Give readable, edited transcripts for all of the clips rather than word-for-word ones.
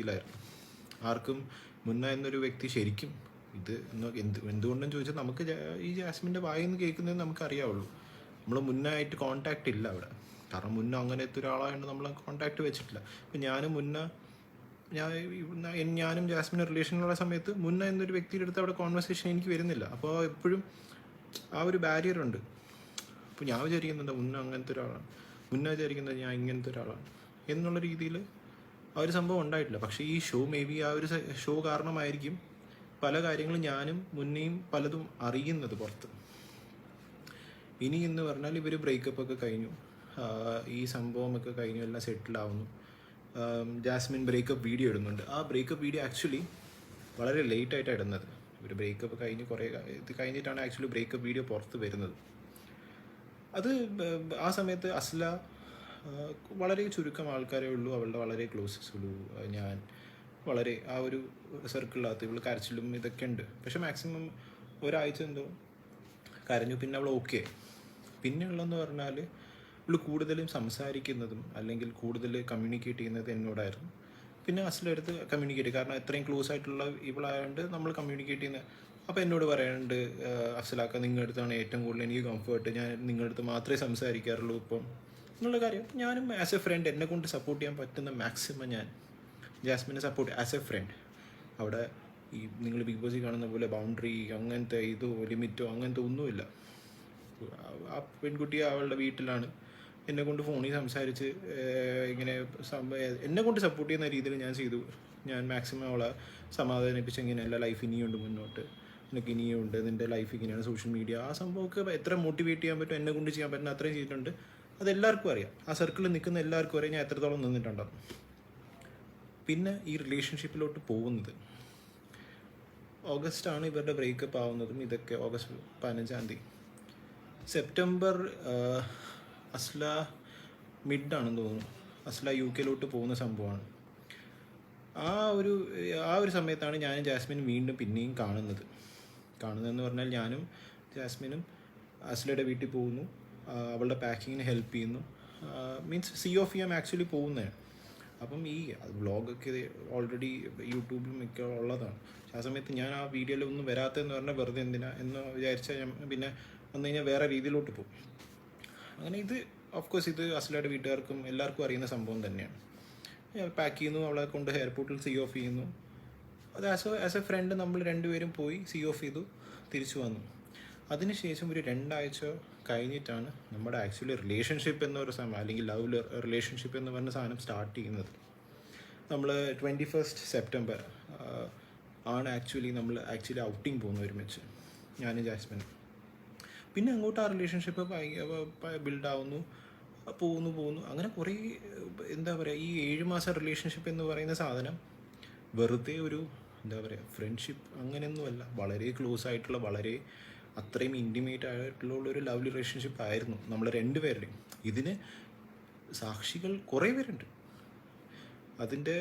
അറിയത്തില്ലായിരുന്നു. ആർക്കും മുന്ന എന്നൊരു വ്യക്തി ശരിക്കും ഇത് എന്തുകൊണ്ടെന്ന് ചോദിച്ചാൽ നമുക്ക് ഈ ജാസ്മിൻ്റെ വായിന്ന് കേൾക്കുന്നത് നമുക്കറിയാവുള്ളൂ. നമ്മൾ മുന്നായിട്ട് കോൺടാക്റ്റ് ഇല്ല അവിടെ. കാരണം മുന്ന അങ്ങനത്തെ ഒരാളായതുകൊണ്ട് നമ്മൾ കോൺടാക്റ്റ് വെച്ചിട്ടില്ല. ഇപ്പം ഞാനും ജാസ്മിൻ്റെ റിലേഷനിലുള്ള സമയത്ത് മുന്ന എന്നൊരു വ്യക്തിയുടെ അടുത്ത് അവിടെ കോൺവെർസേഷൻ എനിക്ക് വരുന്നില്ല. അപ്പോൾ എപ്പോഴും ആ ഒരു ബാരിയറുണ്ട്. അപ്പോൾ ഞാൻ വിചാരിക്കുന്നുണ്ട് മുന്ന അങ്ങനത്തെ ഒരാളാണ്, മുന്ന വിചാരിക്കുന്നത് ഞാൻ ഇങ്ങനത്തെ ഒരാളാണ് എന്നുള്ള രീതിയിൽ ആ ഒരു സംഭവം ഉണ്ടായിട്ടില്ല. പക്ഷേ ഈ ഷോ മേ ബി ആ ഒരു ഷോ കാരണമായിരിക്കും പല കാര്യങ്ങളും ഞാനും മുന്നേയും പലതും അറിയുന്നത് പുറത്ത്. ഇനി എന്ന് പറഞ്ഞാൽ ഇവർ ബ്രേക്കപ്പ് ഒക്കെ കഴിഞ്ഞു, ഈ സംഭവമൊക്കെ കഴിഞ്ഞു, എല്ലാം സെറ്റിലാവുന്നു. ജാസ്മിൻ ബ്രേക്കപ്പ് വീഡിയോ ഇടുന്നുണ്ട്. ആ ബ്രേക്കപ്പ് വീഡിയോ ആക്ച്വലി വളരെ ലേറ്റായിട്ടാണ് ഇടുന്നത്. ഒരു ബ്രേക്കപ്പ് കഴിഞ്ഞ് ഇത് കഴിഞ്ഞിട്ടാണ് ആക്ച്വലി ബ്രേക്കപ്പ് വീഡിയോ പുറത്ത് വരുന്നത്. അത് ആ സമയത്ത് അസ്ല വളരെ ചുരുക്കം ആൾക്കാരേ ഉള്ളൂ, അവളുടെ വളരെ ക്ലോസസ് ഉള്ളൂ. ഞാൻ വളരെ ആ ഒരു സർക്കിളിനകത്ത് ഇവൾ കരച്ചിലും ഇതൊക്കെ ഉണ്ട്. പക്ഷെ മാക്സിമം ഒരാഴ്ച എന്തോ കരഞ്ഞു, പിന്നെ അവൾ ഓക്കെ. പിന്നെ ഉള്ളതെന്ന് പറഞ്ഞാൽ ഇവൾ കൂടുതലും സംസാരിക്കുന്നതും അല്ലെങ്കിൽ കൂടുതൽ കമ്മ്യൂണിക്കേറ്റ് ചെയ്യുന്നത് എന്നോടായിരുന്നു. പിന്നെ അസ്ല അടുത്ത് കമ്മ്യൂണിക്കേറ്റ്, കാരണം എത്രയും ക്ലോസ് ആയിട്ടുള്ള ഇവളായതുകൊണ്ട് നമ്മൾ കമ്മ്യൂണിക്കേറ്റ് ചെയ്യുന്നത്. അപ്പോൾ എന്നോട് പറയാനുണ്ട്, അസ്ലാക്ക നിങ്ങളുടെ അടുത്താണ് ഏറ്റവും കൂടുതൽ എനിക്ക് കംഫർട്ട്, ഞാൻ നിങ്ങളുടെ അടുത്ത് മാത്രമേ സംസാരിക്കാറുള്ളൂ ഇപ്പം എന്നുള്ള കാര്യം. ഞാനും ആസ് എ ഫ്രണ്ട് എന്നെ കൊണ്ട് സപ്പോർട്ട് ചെയ്യാൻ പറ്റുന്ന മാക്സിമം ഞാൻ ജാസ്മിനെ സപ്പോർട്ട് ആസ് എ ഫ്രണ്ട്. അവിടെ ഈ നിങ്ങൾ ബിഗ് ബോസിൽ കാണുന്ന പോലെ ബൗണ്ടറി അങ്ങനത്തെ ഇതോ ലിമിറ്റോ അങ്ങനത്തെ ഒന്നുമില്ല. ആ പെൺകുട്ടി അവളുടെ വീട്ടിലാണ്, എന്നെ കൊണ്ട് ഫോണിൽ സംസാരിച്ച് ഇങ്ങനെ എന്നെ കൊണ്ട് സപ്പോർട്ട് ചെയ്യുന്ന രീതിയിൽ ഞാൻ ചെയ്തു. ഞാൻ മാക്സിമം അവളെ സമാധാനിപ്പിച്ച് ഇങ്ങനെയല്ല, ലൈഫ് ഇനിയുണ്ട് മുന്നോട്ട്, എനിക്ക് ഇനിയുണ്ട്, നിൻ്റെ ലൈഫ് ഇങ്ങനെയാണ്, സോഷ്യൽ മീഡിയ ആ സംഭവമൊക്കെ എത്ര മോട്ടിവേറ്റ് ചെയ്യാൻ പറ്റും എന്നെ കൊണ്ട് ചെയ്യാൻ പറ്റുന്ന അത്രയും ചെയ്തിട്ടുണ്ട്. അതെല്ലാവർക്കും അറിയാം, ആ സർക്കിളിൽ നിൽക്കുന്ന എല്ലാവർക്കും അറിയാം ഞാൻ എത്രത്തോളം നിന്നിട്ടുണ്ടാകും. പിന്നെ ഈ റിലേഷൻഷിപ്പിലോട്ട് പോകുന്നത് ഓഗസ്റ്റാണ് ഇവരുടെ ബ്രേക്കപ്പ് ആവുന്നതും. ഇതൊക്കെ ഓഗസ്റ്റ് 15 സെപ്റ്റംബർ അസ്ല മിഡാണെന്ന് തോന്നുന്നു, അസ്ല UK പോകുന്ന സംഭവമാണ്. ആ ഒരു സമയത്താണ് ഞാനും ജാസ്മിനും വീണ്ടും പിന്നെയും കാണുന്നതെന്ന് പറഞ്ഞാൽ ഞാനും ജാസ്മിനും അസ്ലയുടെ വീട്ടിൽ പോകുന്നു, അവളുടെ പാക്കിങ്ങിന് ഹെൽപ്പ് ചെയ്യുന്നു. മീൻസ് COF ആക്ച്വലി പോകുന്നതാണ്. അപ്പം ഈ വ്ളോഗൊക്കെ ഓൾറെഡി യൂട്യൂബിലും ഒക്കെ ഉള്ളതാണ്. ആ സമയത്ത് ഞാൻ ആ വീഡിയോയിലൊന്നും വരാത്തതെന്ന് പറഞ്ഞാൽ വെറുതെ എന്തിനാ എന്ന് വിചാരിച്ചാൽ ഞാൻ പിന്നെ വന്നു കഴിഞ്ഞാൽ വേറെ രീതിയിലോട്ട് പോകും. അങ്ങനെ ഇത് ഓഫ്കോഴ്സ് ഇത് അസ്ലയുടെ വീട്ടുകാർക്കും എല്ലാവർക്കും അറിയുന്ന സംഭവം തന്നെയാണ്. പാക്ക് ചെയ്യുന്നു, അവളെ കൊണ്ട് എയർപോർട്ടിൽ COF ചെയ്യുന്നു. അത് ആസ് എ ഫ്രണ്ട് നമ്മൾ രണ്ടുപേരും പോയി COF ചെയ്തു, തിരിച്ചു വന്നു. അതിനുശേഷം ഒരു 2 ആഴ്ച കഴിഞ്ഞിട്ടാണ് നമ്മുടെ ആക്ച്വലി റിലേഷൻഷിപ്പ് എന്നൊരു സമയം, അല്ലെങ്കിൽ ലവ് റിലേഷൻഷിപ്പ് എന്ന് പറഞ്ഞ സാധനം സ്റ്റാർട്ട് ചെയ്യുന്നത്. നമ്മൾ 21 സെപ്റ്റംബർ ആണ് നമ്മൾ ആക്ച്വലി ഔട്ടിങ് പോകുന്നു ഒരുമിച്ച്, ഞാനും ജാസ്മിനും. പിന്നെ അങ്ങോട്ട് ആ റിലേഷൻഷിപ്പ് ബിൽഡാവുന്നു, പോകുന്നു. അങ്ങനെ കുറേ എന്താ പറയുക, ഈ 7 മാസം റിലേഷൻഷിപ്പ് എന്ന് പറയുന്ന സാധനം വെറുതെ ഒരു എന്താ പറയുക ഫ്രണ്ട്ഷിപ്പ് അങ്ങനെയൊന്നുമല്ല, വളരെ ക്ലോസ് ആയിട്ടുള്ള, വളരെ അത്രയും ഇൻറ്റിമേറ്റ് ആയിട്ടുള്ള ഒരു ലവ് റിലേഷൻഷിപ്പ് ആയിരുന്നു നമ്മൾ രണ്ടുപേരുടെയും. ഇതിന് സാക്ഷികൾ കുറേ പേരുണ്ട്. അതിൻ്റെ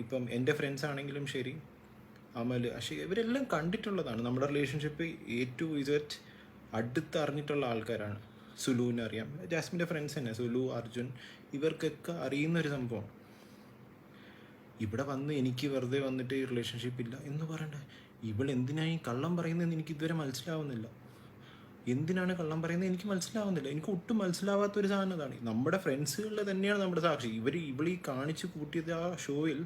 ഇപ്പം എൻ്റെ ഫ്രണ്ട്സ് ആണെങ്കിലും ശരി, അമൽ, ഇവരെല്ലാം കണ്ടിട്ടുള്ളതാണ് നമ്മുടെ റിലേഷൻഷിപ്പ്. A to Z അടുത്തറിഞ്ഞിട്ടുള്ള ആൾക്കാരാണ്. സുലുവിനെ അറിയാം, ജാസ്മിൻ്റെ ഫ്രണ്ട്സ് തന്നെ, സുലു, അർജുൻ, ഇവർക്കൊക്കെ അറിയുന്നൊരു സംഭവമാണ്. ഇവിടെ വന്ന് എനിക്ക് വെറുതെ വന്നിട്ട് ഈ റിലേഷൻഷിപ്പ് ഇല്ല എന്ന് പറയണ്ട. ഇവൾ എന്തിനാണ് ഈ കള്ളം പറയുന്നതെന്ന് എനിക്ക് ഇതുവരെ മനസ്സിലാവുന്നില്ല. എന്തിനാണ് കള്ളം പറയുന്നത് എനിക്ക് മനസ്സിലാവുന്നില്ല. എനിക്ക് ഒട്ടും മനസ്സിലാവാത്തൊരു സാധനം അതാണ്. നമ്മുടെ ഫ്രണ്ട്സുകളിൽ തന്നെയാണ് നമ്മുടെ സാക്ഷി. ഇവൾ ഈ കാണിച്ച് കൂട്ടിയത് ആ ഷോയിൽ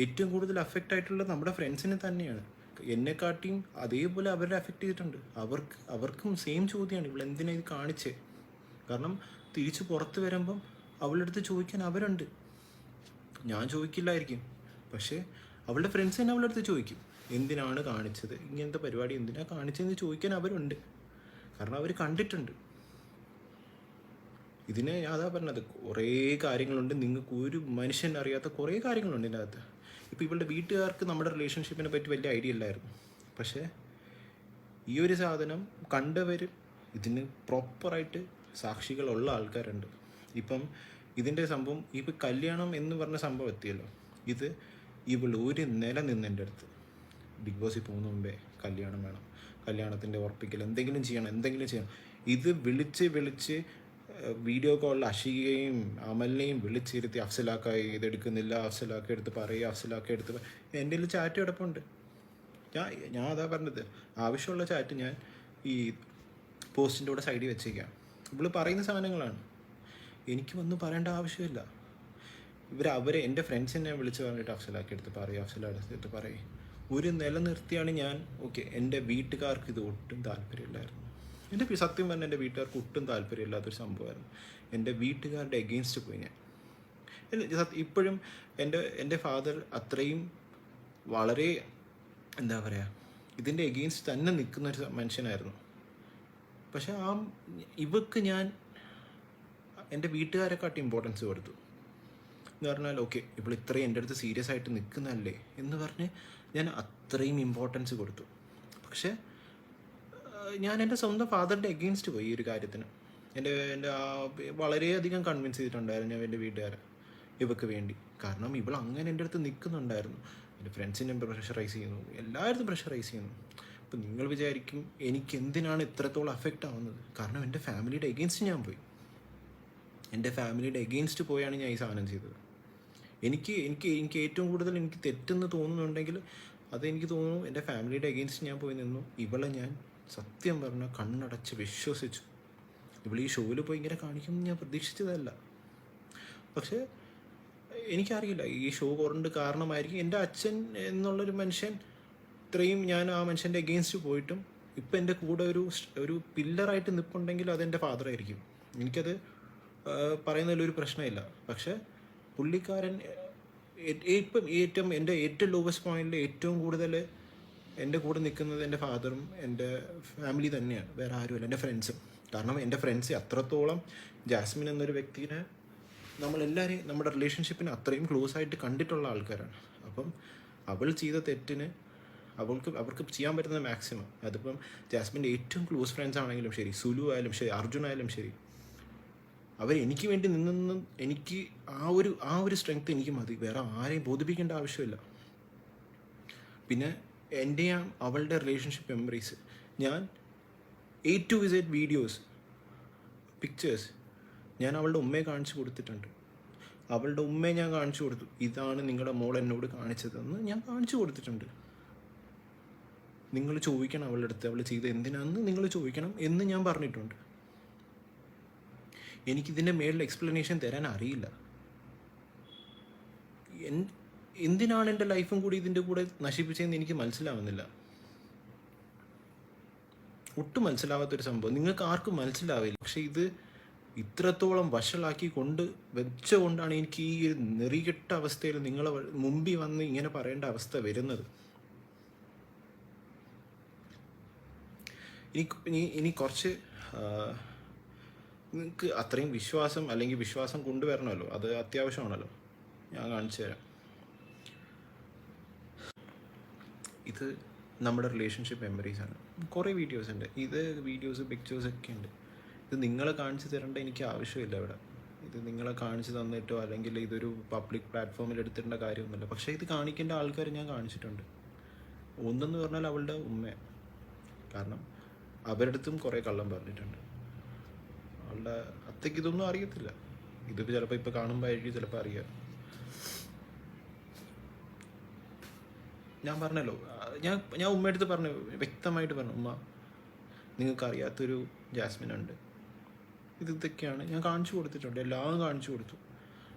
ഏറ്റവും കൂടുതൽ അഫക്റ്റ് ആയിട്ടുള്ളത് നമ്മുടെ ഫ്രണ്ട്സിനെ തന്നെയാണ്. എന്നെക്കാട്ടിയും അതേപോലെ അവരെ അഫക്റ്റ് ചെയ്തിട്ടുണ്ട്. അവർക്കും സെയിം ചോദ്യമാണ്, ഇവൾ എന്തിനാണ് ഇത് കാണിച്ചേ. കാരണം തിരിച്ച് പുറത്ത് വരുമ്പം അവളുടെ അടുത്ത് ചോദിക്കാൻ അവരുണ്ട്. ഞാൻ ചോദിക്കില്ലായിരിക്കും, പക്ഷേ അവളുടെ ഫ്രണ്ട്സ് തന്നെ അവളുടെ അടുത്ത് ചോദിക്കും, എന്തിനാണ് കാണിച്ചത്, ഇങ്ങനത്തെ പരിപാടി എന്തിനാണ് കാണിച്ചതെന്ന് ചോദിക്കാൻ അവരുണ്ട്. കാരണം അവർ കണ്ടിട്ടുണ്ട്. ഇതിന് ഞാൻ അതാ പറഞ്ഞത്, കുറേ കാര്യങ്ങളുണ്ട്, നിങ്ങൾക്ക് ഒരു മനുഷ്യൻ അറിയാത്ത കുറേ കാര്യങ്ങളുണ്ട് ഇതിൻ്റെ അകത്ത്. ഇപ്പോൾ ഇവളുടെ വീട്ടുകാർക്ക് നമ്മുടെ റിലേഷൻഷിപ്പിനെ പറ്റി വലിയ ഐഡിയ ഇല്ലായിരുന്നു. പക്ഷേ ഈ ഒരു സാധനം കണ്ടവർ, ഇതിന് പ്രോപ്പറായിട്ട് സാക്ഷികളുള്ള ആൾക്കാരുണ്ട്. ഇപ്പം ഇതിൻ്റെ സംഭവം, ഇപ്പം കല്യാണം എന്ന് പറഞ്ഞ സംഭവം എത്തിയല്ലോ, ഇത് ഇവൾ ഒരു നില നിന്നെൻ്റെ അടുത്ത് ബിഗ് ബോസിൽ പോകുന്ന മുമ്പേ കല്യാണം വേണം, കല്യാണത്തിൻ്റെ ഉറപ്പിക്കൽ, എന്തെങ്കിലും ചെയ്യണം. ഇത് വിളിച്ച് വീഡിയോ കോളിൽ അഷികയും അമലിനെയും വിളിച്ചിരുത്തി അഫ്സലാക്ക ഇതെടുക്കുന്നില്ല, അഫ്സലാക്ക എടുത്ത് പറയുക, അഫ്സലാക്ക എടുത്ത് എൻ്റെ കയ്യിൽ ചാറ്റ് കിടപ്പുണ്ട്. ഞാൻ അതാ പറഞ്ഞത്, ആവശ്യമുള്ള ചാറ്റ് ഞാൻ ഈ പോസ്റ്റിൻ്റെ കൂടെ സൈഡിൽ വെച്ചേക്കാം. ഇവള് പറയുന്ന സാധനങ്ങളാണ്, എനിക്ക് വന്ന് പറയേണ്ട ആവശ്യമില്ല. അവരെ എൻ്റെ ഫ്രണ്ട്സിനെ വിളിച്ച് പറഞ്ഞിട്ട് അഫ്സലാക്കി എടുത്ത് പറയും, അഫ്സലാക്കി എടുത്ത് പറയും. ഒരു നിലനിർത്തിയാണ് ഞാൻ. ഓക്കെ, എൻ്റെ വീട്ടുകാർക്ക് ഇത് ഒട്ടും താല്പര്യമില്ലായിരുന്നു. സത്യം പറഞ്ഞാൽ എൻ്റെ വീട്ടുകാർക്ക് ഒട്ടും താല്പര്യമില്ലാത്തൊരു സംഭവമായിരുന്നു. എൻ്റെ വീട്ടുകാരുടെ എഗെയിൻസ്റ്റ് പോയി ഞാൻ. ഇപ്പോഴും എൻ്റെ ഫാദർ അത്രയും വളരെ എന്താ പറയുക, ഇതിൻ്റെ എഗെയിൻസ്റ്റ് തന്നെ നിൽക്കുന്നൊരു മനുഷ്യനായിരുന്നു. പക്ഷെ ഇവക്ക് ഞാൻ എൻ്റെ വീട്ടുകാരെക്കാട്ടി ഇമ്പോർട്ടൻസ് കൊടുത്തു. എന്ന് പറഞ്ഞാൽ ഓക്കെ, ഇപ്പോൾ ഇത്രയും എൻ്റെ അടുത്ത് സീരിയസ് ആയിട്ട് നിൽക്കുന്നതല്ലേ എന്ന് പറഞ്ഞ് ഞാൻ അത്രയും ഇമ്പോർട്ടൻസ് കൊടുത്തു. പക്ഷേ ഞാൻ എൻ്റെ സ്വന്തം ഫാദറിൻ്റെ എഗെയിൻസ്റ്റ് പോയി ഈ ഒരു കാര്യത്തിന്. എൻ്റെ വളരെയധികം കൺവിൻസ് ചെയ്തിട്ടുണ്ടായിരുന്നു ഞാൻ എൻ്റെ വീട്ടുകാരെ ഇവക്ക് വേണ്ടി. കാരണം ഇവൾ അങ്ങനെ എൻ്റെ അടുത്ത് നിൽക്കുന്നുണ്ടായിരുന്നു. എൻ്റെ ഫ്രണ്ട്സിനെ പ്രഷറൈസ് ചെയ്യുന്നു, എല്ലായിടത്തും പ്രഷറൈസ് ചെയ്യുന്നു. അപ്പോൾ നിങ്ങൾ വിചാരിക്കും എനിക്ക് എന്തിനാണ് ഇത്രത്തോളം അഫക്റ്റ് ആവുന്നത്? കാരണം എൻ്റെ ഫാമിലിയുടെ എഗെയിൻസ്റ്റ് ഞാൻ പോയി. എൻ്റെ ഫാമിലിയുടെ എഗെയിൻസ്റ്റ് പോയാണ് ഞാൻ ഈ സാധനം ചെയ്തത്. എനിക്ക് ഏറ്റവും കൂടുതൽ എനിക്ക് തെറ്റെന്ന് തോന്നുന്നുണ്ടെങ്കിൽ അതെനിക്ക് തോന്നുന്നു എൻ്റെ ഫാമിലിയുടെ എഗെയിൻസ്റ്റ് ഞാൻ പോയി നിന്നു. ഇവളെ ഞാൻ സത്യം പറഞ്ഞാൽ കണ്ണടച്ച് വിശ്വസിച്ചു. ഇവൾ ഈ ഷോയിൽ പോയി ഇങ്ങനെ കാണിക്കുമെന്ന് ഞാൻ പ്രതീക്ഷിച്ചതല്ല. പക്ഷേ എനിക്കറിയില്ല, ഈ ഷോ കൊണ്ട് കാരണമായിരിക്കും എൻ്റെ അച്ഛൻ എന്നുള്ളൊരു മനുഷ്യൻ ഇത്രയും, ഞാൻ ആ മനുഷ്യൻ്റെ എഗെയിൻസ്റ്റ് പോയിട്ടും ഇപ്പം എൻ്റെ കൂടെ ഒരു പില്ലറായിട്ട് നിൽപ്പുണ്ടെങ്കിൽ അതെൻ്റെ ഫാദറായിരിക്കും. എനിക്കത് പറയുന്നതിലൊരു പ്രശ്നമില്ല. പക്ഷേ പുള്ളിക്കാരൻ ഇപ്പം എൻ്റെ ഏറ്റവും ലോവസ്റ്റ് പോയിന്റിൽ ഏറ്റവും കൂടുതൽ എൻ്റെ കൂടെ നിൽക്കുന്നത് എൻ്റെ ഫാദറും എൻ്റെ ഫാമിലി തന്നെയാണ്, വേറെ ആരുമല്ല, എൻ്റെ ഫ്രണ്ട്സും. കാരണം എൻ്റെ ഫ്രണ്ട്സ് അത്രത്തോളം ജാസ്മിൻ എന്നൊരു വ്യക്തിനെ നമ്മളെല്ലാവരെയും നമ്മുടെ റിലേഷൻഷിപ്പിന് അത്രയും ക്ലോസ് ആയിട്ട് കണ്ടിട്ടുള്ള ആൾക്കാരാണ്. അപ്പം അവൾ ചെയ്ത തെറ്റിന് അവർക്ക് ചെയ്യാൻ പറ്റുന്ന മാക്സിമം, അതിപ്പം ജാസ്മിൻ്റെ ഏറ്റവും ക്ലോസ് ഫ്രണ്ട്സ് ആണെങ്കിലും ശരി, സുലു ആയാലും ശരി, അർജുൻ ആയാലും ശരി, എനിക്ക് വേണ്ടി നിന്നും എനിക്ക് ആ ഒരു സ്ട്രെങ്ത് എനിക്ക് മതി. വേറെ ആരെയും ബോധിപ്പിക്കേണ്ട ആവശ്യമില്ല. പിന്നെ എൻ്റെയും അവളുടെ റിലേഷൻഷിപ്പ് മെമ്മറീസ് ഞാൻ A to Z videos, pictures ഞാൻ അവളുടെ ഉമ്മയെ കാണിച്ചു കൊടുത്തിട്ടുണ്ട്. അവളുടെ ഉമ്മയെ ഞാൻ കാണിച്ചു കൊടുത്തു, ഇതാണ് നിങ്ങളുടെ മോൾ എന്നോട് കാണിച്ചതെന്ന് ഞാൻ കാണിച്ചു കൊടുത്തിട്ടുണ്ട്. നിങ്ങൾ ചോദിക്കണം അവളുടെ അടുത്ത് അവൾ ചെയ്ത് എന്തിനാണെന്ന് നിങ്ങൾ ചോദിക്കണം എന്ന് ഞാൻ പറഞ്ഞിട്ടുണ്ട്. എനിക്കിതിൻ്റെ മേളിൽ എക്സ്പ്ലനേഷൻ തരാൻ അറിയില്ല. എന്തിനാണ് എൻ്റെ ലൈഫും കൂടി ഇതിൻ്റെ കൂടെ നശിപ്പിച്ചതെന്ന് എനിക്ക് മനസ്സിലാവുന്നില്ല. ഒട്ടും മനസ്സിലാവാത്തൊരു സംഭവം, നിങ്ങൾക്ക് ആർക്കും മനസ്സിലാവില്ല. പക്ഷെ ഇത് ഇത്രത്തോളം വഷളാക്കി വെച്ചുകൊണ്ടാണ് എനിക്ക് ഈ ഒരു നെറികെട്ട അവസ്ഥയിൽ നിങ്ങളെ മുമ്പിൽ വന്ന് ഇങ്ങനെ പറയേണ്ട അവസ്ഥ വരുന്നത്. ഇനി കുറച്ച് നിങ്ങൾക്ക് അത്രയും വിശ്വാസം അല്ലെങ്കിൽ വിശ്വാസം കൊണ്ടുവരണമല്ലോ, അത് അത്യാവശ്യമാണല്ലോ. ഞാൻ കാണിച്ചു തരാം. ഇത് നമ്മുടെ റിലേഷൻഷിപ്പ് മെമ്മറീസാണ്. കുറേ വീഡിയോസ് ഉണ്ട്, വീഡിയോസ് പിക്ചേഴ്സ് ഒക്കെ ഉണ്ട്. ഇത് നിങ്ങളെ കാണിച്ചു തരേണ്ട എനിക്ക് ആവശ്യമില്ല ഇവിടെ. ഇത് നിങ്ങളെ കാണിച്ചു തന്നിട്ടോ അല്ലെങ്കിൽ ഇതൊരു പബ്ലിക് പ്ലാറ്റ്ഫോമിൽ എടുത്തിടേണ്ട കാര്യമൊന്നുമില്ല. പക്ഷേ ഇത് കാണിക്കേണ്ട ആൾക്കാർ ഞാൻ കാണിച്ചിട്ടുണ്ട്. ഒന്നെന്ന് പറഞ്ഞാൽ അവളുടെ ഉമ്മ, കാരണം അവരുടെ അടുത്തും കുറേ കള്ളം പറഞ്ഞിട്ടുണ്ട്. അവളുടെ അത്തേക്ക് ഇതൊന്നും അറിയത്തില്ല. ഇതിപ്പോൾ ചിലപ്പോൾ ഇപ്പോൾ കാണുമ്പോഴായിരിക്കും ചിലപ്പോൾ അറിയാം. ഞാൻ പറഞ്ഞല്ലോ, ഞാൻ ഉമ്മയടുത്ത് പറഞ്ഞു, വ്യക്തമായിട്ട് പറഞ്ഞു, ഉമ്മ നിങ്ങൾക്ക് അറിയാത്തൊരു ജാസ്മിൻ ഉണ്ട്, ഇതൊക്കെയാണ് ഞാൻ കാണിച്ചു കൊടുത്തിട്ടുണ്ട്, എല്ലാം കാണിച്ചു കൊടുത്തു.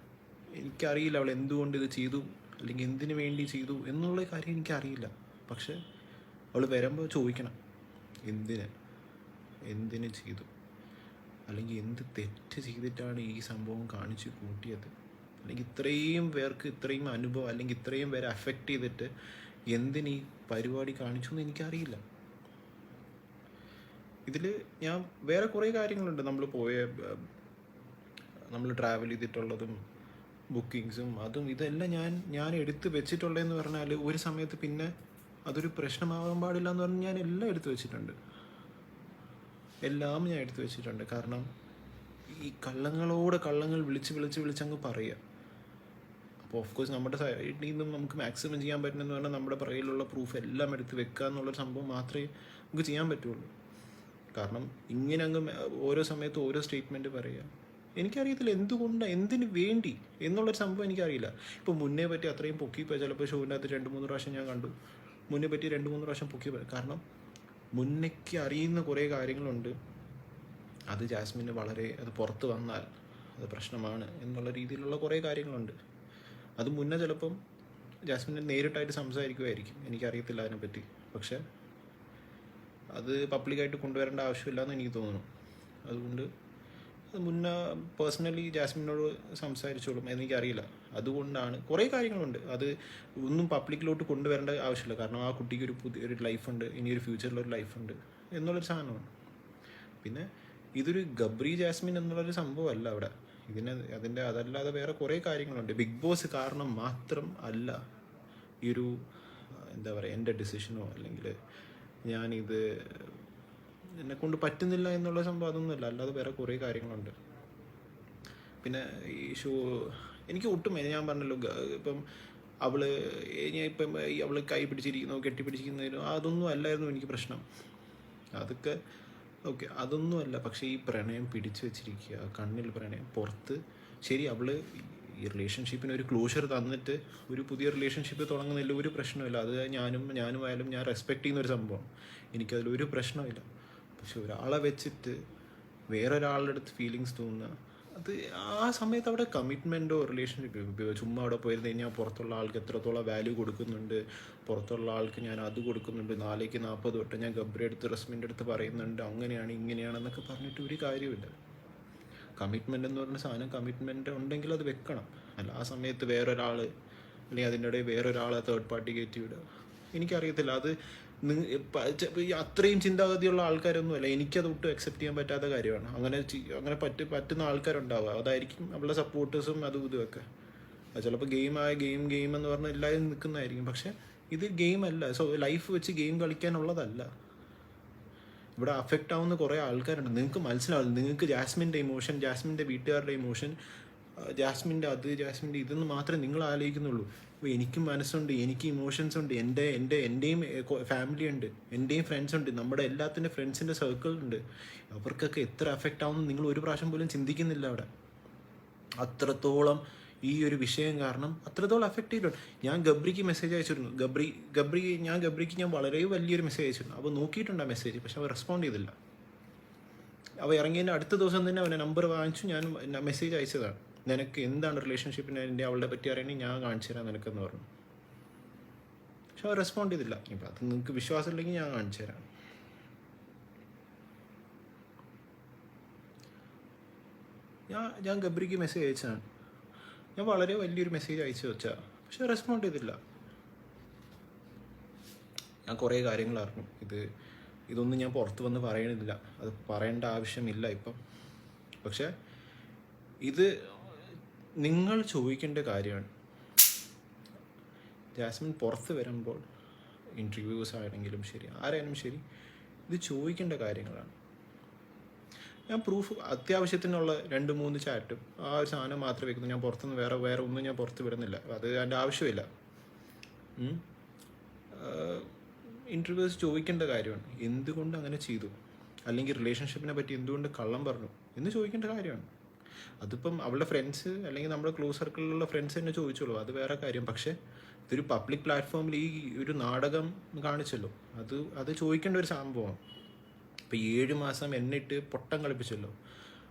എനിക്കറിയില്ല അവൾ എന്തുകൊണ്ട് ഇത് ചെയ്തു അല്ലെങ്കിൽ എന്തിനു വേണ്ടി ചെയ്തു എന്നുള്ള കാര്യം എനിക്കറിയില്ല. പക്ഷെ അവൾ വരുമ്പോൾ ചോദിക്കണം, എന്തിന് ചെയ്തു, അല്ലെങ്കിൽ എന്ത് തെറ്റ് ചെയ്തിട്ടാണ് ഈ സംഭവം കാണിച്ചു കൂട്ടിയത്, അല്ലെങ്കിൽ ഇത്രയും പേർക്ക് ഇത്രയും അനുഭവം അല്ലെങ്കിൽ ഇത്രയും പേരെ അഫക്റ്റ് ചെയ്തിട്ട് എന്തിന് ഈ പരിപാടി കാണിച്ചു എന്ന് എനിക്കറിയില്ല. ഇതിൽ ഞാൻ വേറെ കുറേ കാര്യങ്ങളുണ്ട്. നമ്മൾ ട്രാവൽ ചെയ്തിട്ടുള്ളതും ബുക്കിങ്സും അതും ഇതെല്ലാം ഞാൻ എടുത്ത് വെച്ചിട്ടുള്ളതെന്ന് പറഞ്ഞാൽ ഒരു സമയത്ത് പിന്നെ അതൊരു പ്രശ്നമാകാൻ പാടില്ല എന്ന് പറഞ്ഞ് ഞാൻ എല്ലാം എടുത്തു വെച്ചിട്ടുണ്ട്. എല്ലാം ഞാൻ എടുത്തു വെച്ചിട്ടുണ്ട്. കാരണം ഈ കള്ളങ്ങൾ വിളിച്ചങ്ങ് പറയുക. അപ്പോൾ ഓഫ്കോഴ്സ് നമ്മുടെ സൈഡിൽ നിന്നും നമുക്ക് മാക്സിമം ചെയ്യാൻ പറ്റുന്നതെന്ന് പറഞ്ഞാൽ നമ്മുടെ പുറകിലുള്ള പ്രൂഫ് എല്ലാം എടുത്ത് വെക്കുക എന്നുള്ളൊരു സംഭവം മാത്രമേ നമുക്ക് ചെയ്യാൻ പറ്റുള്ളൂ. കാരണം ഇങ്ങനെ അങ്ങ് ഓരോ സമയത്ത് ഓരോ സ്റ്റേറ്റ്മെൻറ്റ് പറയുക. എനിക്കറിയത്തില്ല എന്തുകൊണ്ടാണ്, എന്തിനു വേണ്ടി എന്നുള്ളൊരു സംഭവം എനിക്കറിയില്ല. ഇപ്പോൾ മുന്നേ പറ്റി അത്രയും പൊക്കിപ്പോൾ ചിലപ്പോൾ ഷോവിൻ്റെ അകത്ത് 2-3 പ്രാവശ്യം ഞാൻ കണ്ടു, മുന്നേ പറ്റി 2-3 പ്രാവശ്യം പൊക്കി. കാരണം മുന്നേക്ക് അറിയുന്ന കുറേ കാര്യങ്ങളുണ്ട്, അത് ജാസ്മിന് വളരെ, അത് പുറത്ത് വന്നാൽ അത് പ്രശ്നമാണ് എന്നുള്ള രീതിയിലുള്ള കുറേ കാര്യങ്ങളുണ്ട്. അത് മുന്നേ ചിലപ്പം ജാസ്മിനെ നേരിട്ടായിട്ട് സംസാരിക്കുമായിരിക്കും, എനിക്കറിയത്തില്ല അതിനെപ്പറ്റി. പക്ഷെ അത് പബ്ലിക്കായിട്ട് കൊണ്ടുവരേണ്ട ആവശ്യമില്ല എന്ന് എനിക്ക് തോന്നുന്നു. അതുകൊണ്ട് അത് മുന്നേ പേഴ്സണലി ജാസ്മിനോട് സംസാരിച്ചോളും, എനിക്കറിയില്ല. അതുകൊണ്ടാണ് കുറേ കാര്യങ്ങളുണ്ട്, അത് ഒന്നും പബ്ലിക്കിലോട്ട് കൊണ്ടുവരേണ്ട ആവശ്യമില്ല. കാരണം ആ കുട്ടിക്ക് ഒരു പുതിയൊരു ലൈഫുണ്ട്, ഇനിയൊരു ഫ്യൂച്ചറിലൊരു ലൈഫുണ്ട് എന്നുള്ളൊരു സാധനമാണ്. പിന്നെ ഇതൊരു ഗബ്രി ജാസ്മിൻ എന്നുള്ളൊരു സംഭവമല്ല അവിടെ. അതിൻ്റെ അതല്ലാതെ വേറെ കുറേ കാര്യങ്ങളുണ്ട്. ബിഗ് ബോസ് കാരണം മാത്രം അല്ല ഈ ഒരു, എന്താ പറയുക, എൻ്റെ ഡിസിഷനോ അല്ലെങ്കിൽ ഞാനിത് എന്നെക്കൊണ്ട് പറ്റുന്നില്ല എന്നുള്ള സംഭവം, അതൊന്നുമല്ല. അല്ലാതെ വേറെ കുറേ കാര്യങ്ങളുണ്ട്. പിന്നെ ഈ എനിക്ക് ഒട്ടും, ഞാൻ പറഞ്ഞല്ലോ, ഇപ്പം അവള് കൈ പിടിച്ചിരിക്കുന്നു, കെട്ടിപ്പിടിച്ചിരിക്കുന്നതിനും അതൊന്നും അല്ലായിരുന്നു എനിക്ക് പ്രശ്നം. അതൊക്കെ ഓക്കെ, അതൊന്നുമല്ല. പക്ഷേ ഈ പ്രണയം പിടിച്ചു വെച്ചിരിക്കുക, കണ്ണിൽ പ്രണയം, പുറത്ത്. ശരി, അവള് ഈ റിലേഷൻഷിപ്പിന് ഒരു ക്ലോഷർ തന്നിട്ട് ഒരു പുതിയ റിലേഷൻഷിപ്പ് തുടങ്ങുന്നില്ല, ഒരു പ്രശ്നമില്ല. അത് ഞാനുമായാലും ഞാൻ റെസ്പെക്ട് ചെയ്യുന്ന ഒരു സംഭവം, എനിക്കതിലൊരു പ്രശ്നമില്ല. പക്ഷെ ഒരാളെ വെച്ചിട്ട് വേറൊരാളുടെ അടുത്ത് ഫീലിങ്സ് തോന്നുക, അത് ആ സമയത്ത് അവിടെ കമ്മിറ്റ്മെൻറ്റോ റിലേഷൻഷിപ്പ്, ചുമ്മാ അവിടെ പോയിരുന്നു കഴിഞ്ഞാൽ പുറത്തുള്ള ആൾക്ക് എത്രത്തോളം വാല്യൂ കൊടുക്കുന്നുണ്ട്, പുറത്തുള്ള ആൾക്ക് ഞാൻ അത് കൊടുക്കുന്നുണ്ട്, 4-40 തൊട്ട് ഞാൻ ഗബ്രി അടുത്ത് റസ്മിൻ്റെ അടുത്ത് പറയുന്നുണ്ട്, അങ്ങനെയാണ് ഇങ്ങനെയാണെന്നൊക്കെ പറഞ്ഞിട്ട് ഒരു കാര്യമില്ല. കമ്മിറ്റ്മെൻ്റ് എന്ന് പറഞ്ഞ സാധനം, കമ്മിറ്റ്മെൻറ്റ് ഉണ്ടെങ്കിൽ അത് വെക്കണം. അല്ല ആ സമയത്ത് വേറൊരാൾ അല്ലെങ്കിൽ അതിൻ്റെ ഇടയിൽ വേറൊരാളെ തേർഡ് പാർട്ടി കയറ്റി വിടുക, എനിക്കറിയത്തില്ല. അത് അത്രയും ചിന്താഗതിയുള്ള ആൾക്കാരൊന്നുമല്ല, എനിക്കത് ഒട്ടും അക്സെപ്റ്റ് ചെയ്യാൻ പറ്റാത്ത കാര്യമാണ്. അങ്ങനെ പറ്റുന്ന ആൾക്കാരുണ്ടാവുക, അതായിരിക്കും അവളുടെ സപ്പോർട്ടേഴ്സും അതും ഇതുമൊക്കെ. അത് ചിലപ്പോൾ ഗെയിം എന്ന് പറഞ്ഞാൽ എല്ലാവരും നിൽക്കുന്നതായിരിക്കും. പക്ഷെ ഇത് ഗെയിം അല്ല. ലൈഫ് വെച്ച് ഗെയിം കളിക്കാനുള്ളതല്ല. ഇവിടെ അഫക്റ്റ് ആവുന്ന കുറേ ആൾക്കാരുണ്ട്. നിങ്ങൾക്ക് മനസ്സിലാവും, നിങ്ങൾക്ക് ജാസ്മിൻ്റെ ഇമോഷൻ, ജാസ്മിൻ്റെ വീട്ടുകാരുടെ ഇമോഷൻ, ജാസ്മിൻ്റെ ഇതെന്ന് മാത്രമേ നിങ്ങൾ ആലോചിക്കുന്നുള്ളൂ. അപ്പോൾ എനിക്കും മനസ്സുണ്ട്, എനിക്ക് ഇമോഷൻസ് ഉണ്ട്, എൻ്റെയും ഫാമിലി ഉണ്ട്, എൻ്റെയും ഫ്രണ്ട്സ് ഉണ്ട്, നമ്മുടെ എല്ലാത്തിൻ്റെ ഫ്രണ്ട്സിൻ്റെ സർക്കിൾ ഉണ്ട്. അവർക്കൊക്കെ എത്ര അഫക്റ്റ് ആവുമെന്ന് നിങ്ങൾ ഒരു പ്രാവശ്യം പോലും ചിന്തിക്കുന്നില്ല. അവിടെ അത്രത്തോളം ഈ ഒരു വിഷയം കാരണം അത്രത്തോളം അഫക്റ്റ് ചെയ്തിട്ടുണ്ട്. ഞാൻ ഗബ്രിക്ക് മെസ്സേജ് അയച്ചിരുന്നു. ഗബ്രിക്ക് ഞാൻ വളരെ വലിയൊരു മെസ്സേജ് അയച്ചിരുന്നു. അപ്പോൾ നോക്കിയിട്ടുണ്ട് ആ മെസ്സേജ്, പക്ഷെ അവ റെസ്പോണ്ട് ചെയ്തില്ല. അവ ഇറങ്ങിയതിൻ്റെ അടുത്ത ദിവസം തന്നെ അവനെ നമ്പർ വാങ്ങിച്ചു, ഞാൻ മെസ്സേജ് അയച്ചതാണ്, നിനക്ക് എന്താണ് റിലേഷൻഷിപ്പിന് അവളുടെ പറ്റി അറിയണമെങ്കിൽ ഞാൻ കാണിച്ചു തരാം നിനക്കെന്ന് പറഞ്ഞു. പക്ഷെ അവ റെസ്പോണ്ട് ചെയ്തില്ല. ഇപ്പം അത് നിങ്ങൾക്ക് വിശ്വാസം ഇല്ലെങ്കിൽ ഞാൻ കാണിച്ചു തരാം. ഞാൻ ഗബ്രിക്ക് മെസ്സേജ് അയച്ചതാണ്. ഞാൻ വളരെ വലിയൊരു മെസ്സേജ് അയച്ചു വെച്ചാൽ, പക്ഷെ റെസ്പോണ്ട് ചെയ്തില്ല. ഞാൻ കുറേ കാര്യങ്ങൾ അറിഞ്ഞു. ഇതൊന്നും ഞാൻ പുറത്ത് വന്ന് പറയണില്ല, അത് പറയേണ്ട ആവശ്യമില്ല ഇപ്പം. പക്ഷെ ഇത് നിങ്ങൾ ചോദിക്കേണ്ട കാര്യമാണ്. ജാസ്മിൻ പുറത്ത് വരുമ്പോൾ, ഇൻ്റർവ്യൂസ് ആണെങ്കിലും ശരി, ആരായാലും ശരി, ഇത് ചോദിക്കേണ്ട കാര്യങ്ങളാണ്. ഞാൻ പ്രൂഫ് അത്യാവശ്യത്തിനുള്ള 2-3 ചാറ്റും ആ ഒരു സാധനം മാത്രമേ വെക്കുന്നു. ഞാൻ പുറത്തുനിന്ന് വേറെ ഒന്നും ഞാൻ പുറത്ത് വിടുന്നില്ല, അത് അതിൻ്റെ ആവശ്യമില്ല. ഇൻ്റർവ്യൂസ് ചോദിക്കേണ്ട കാര്യമാണ്, എന്തുകൊണ്ട് അങ്ങനെ ചെയ്തു, അല്ലെങ്കിൽ റിലേഷൻഷിപ്പിനെ പറ്റി എന്തുകൊണ്ട് കള്ളം പറഞ്ഞു എന്ന് ചോദിക്കേണ്ട കാര്യമാണ്. അതിപ്പം അവളുടെ ഫ്രണ്ട്സ് അല്ലെങ്കിൽ നമ്മുടെ ക്ലോസ് സർക്കിളിലുള്ള ഫ്രണ്ട്സ് തന്നെ ചോദിച്ചോളൂ, അത് വേറെ കാര്യം. പക്ഷേ ഇതൊരു പബ്ലിക് പ്ലാറ്റ്ഫോമിൽ ഈ ഒരു നാടകം കാണിച്ചല്ലോ, അത് ചോദിക്കേണ്ട ഒരു സംഭവമാണ്. ഇപ്പോൾ 7 മാസം എന്നിട്ട് പൊട്ടം കളിപ്പിച്ചല്ലോ,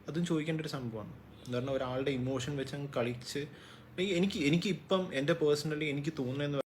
അതും ചോദിക്കേണ്ട ഒരു സംഭവമാണ്. എന്ന് പറഞ്ഞാൽ ഒരാളുടെ ഇമോഷൻ വെച്ച് അങ്ങ് കളിച്ച്, എനിക്കിപ്പം എൻ്റെ പേഴ്സണലി എനിക്ക് തോന്നുന്നതെന്ന്